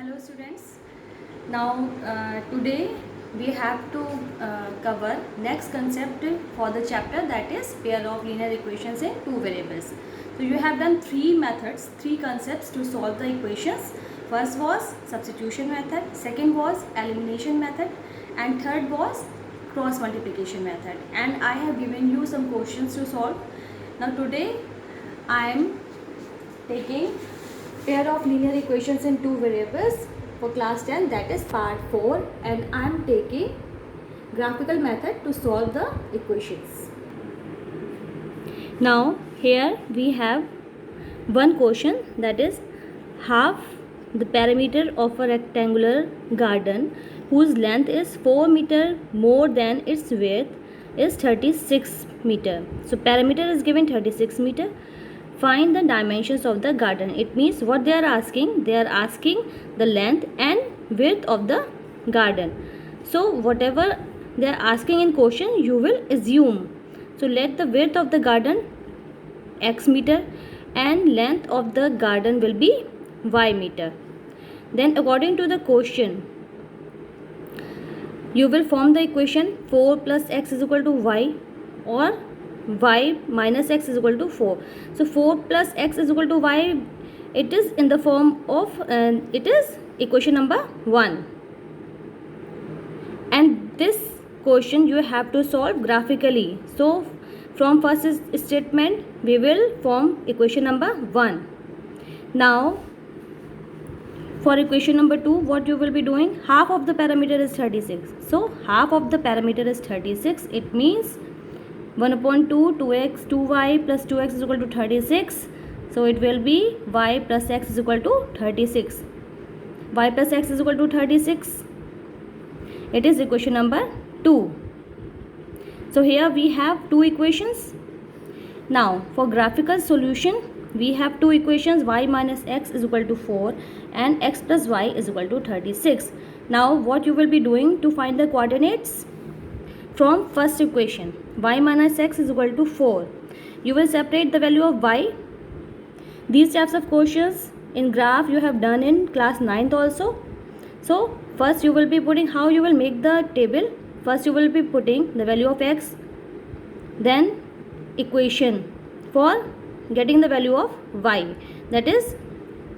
Hello students. Now today we have to cover next concept for the chapter, that is pair of linear equations in two variables. So you have done three methods, three concepts to solve the equations. First was substitution method, second was elimination method, and third was cross multiplication method. And I have given you some questions to solve. Now today I am taking pair of linear equations in two variables for class 10, that is part 4, and I am taking graphical method to solve the equations. Now here we have one question, that is half the perimeter of a rectangular garden whose length is 4 meter more than its width is 36 meter. So perimeter is given 36 meter. Find the dimensions of the garden. It means what they are asking the length and width of the garden. So whatever they are asking in question, you will assume. So let the width of the garden x meter and length of the garden will be y meter. Then according to the question, you will form the equation 4 plus x is equal to y, or y minus x is equal to 4. So 4 plus x is equal to y, it is in the form of it is equation number 1, and this question you have to solve graphically. So from first statement we will form equation number 1. Now for equation number 2, what you will be doing, half of the parameter is 36. So half of the parameter is 36. It means 1 upon 2, 2x, 2y plus 2x is equal to 36. So it will be y plus x is equal to 36. Y plus x is equal to 36. It is equation number 2. So here we have two equations. Now for graphical solution, we have two equations, y minus x is equal to 4 and x plus y is equal to 36. Now what you will be doing to find the coordinates? From first equation, y minus x is equal to 4. You will separate the value of y. These types of questions in graph you have done in class 9th also. So first you will be putting, how you will make the table. First you will be putting the value of x, then equation for getting the value of y, that is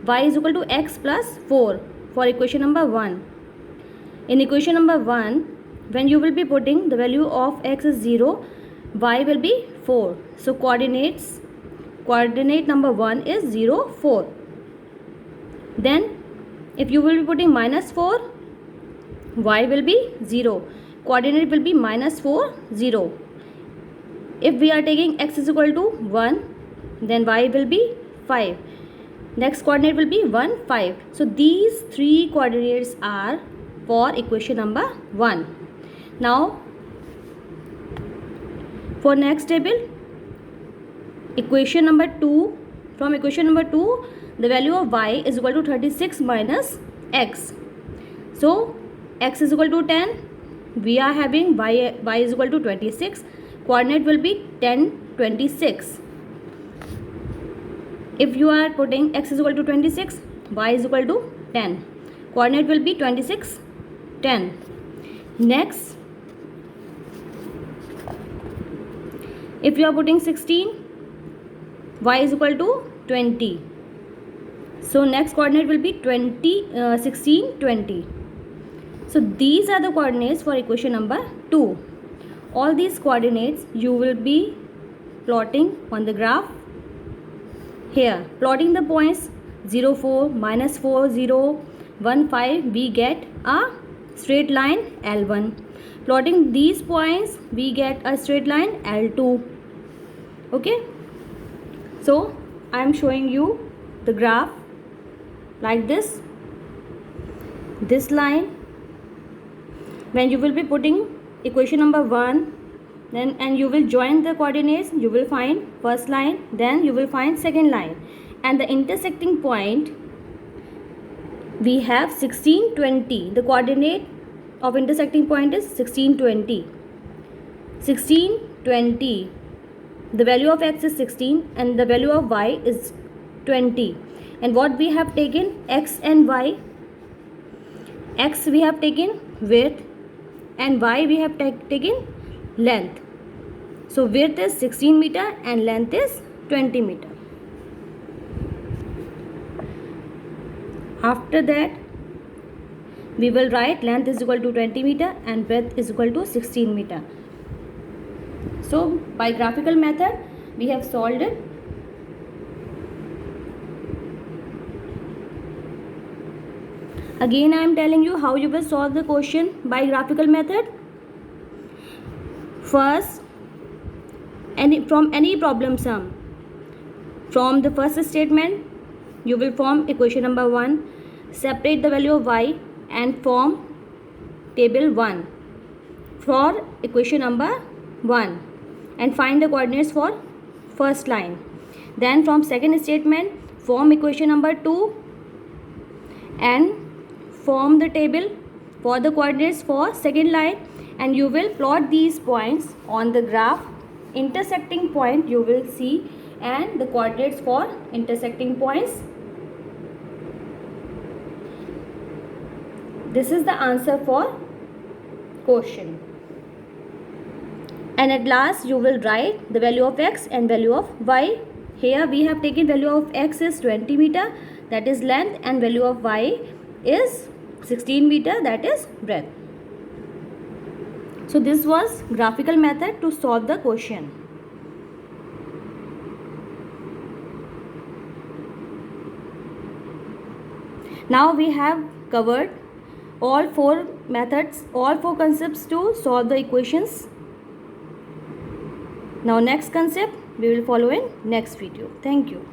y is equal to x plus 4 for equation number 1. In equation number 1, when you will be putting the value of x is 0, y will be 4. So coordinate number 1 is 0, 4. Then if you will be putting minus 4, y will be 0. Coordinate will be minus 4, 0. If we are taking x is equal to 1, then y will be 5. Next coordinate will be 1, 5. So these three coordinates are for equation number 1. Now for next table, equation number 2, from equation number 2, the value of y is equal to 36 minus x. So x is equal to 10, we are having y is equal to 26. Coordinate will be 10, 26. If you are putting x is equal to 26, y is equal to 10. Coordinate will be 26, 10. Next, if you are putting 16, y is equal to 20. So next coordinate will be 16, 20. So these are the coordinates for equation number 2. All these coordinates you will be plotting on the graph. Here plotting the points 0, 4, minus 4, 0, 1, 5, we get a straight line L1. Plotting these points, we get a straight line L2. Okay, so I am showing you the graph like this. This line, when you will be putting equation number 1, then and you will join the coordinates, you will find first line, then you will find second line, and the intersecting point we have 16, 20. The coordinate of intersecting point is 16, 20. 16, 20. The value of x is 16 and the value of y is 20. And what we have taken, x and y x we have taken width and y we have taken length. So width is 16 meter and length is 20 meter. After that we will write length is equal to 20 meter and breadth is equal to 16 meter. So by graphical method we have solved it. Again I am telling you how you will solve the question by graphical method. First, from any problem sum, from the first statement you will form equation number 1, separate the value of y and form table 1 for equation number 1 and find the coordinates for first line. Then from second statement form equation number 2 and form the table for the coordinates for second line, and you will plot these points on the graph. Intersecting point you will see and the coordinates for intersecting points. This is the answer for question. And at last you will write the value of x and value of y. Here we have taken value of x is 20 meter, that is length, and value of y is 16 meter, that is breadth. So this was graphical method to solve the question. Now we have covered all four methods, all four concepts to solve the equations. Now next concept we will follow in next video. Thank you.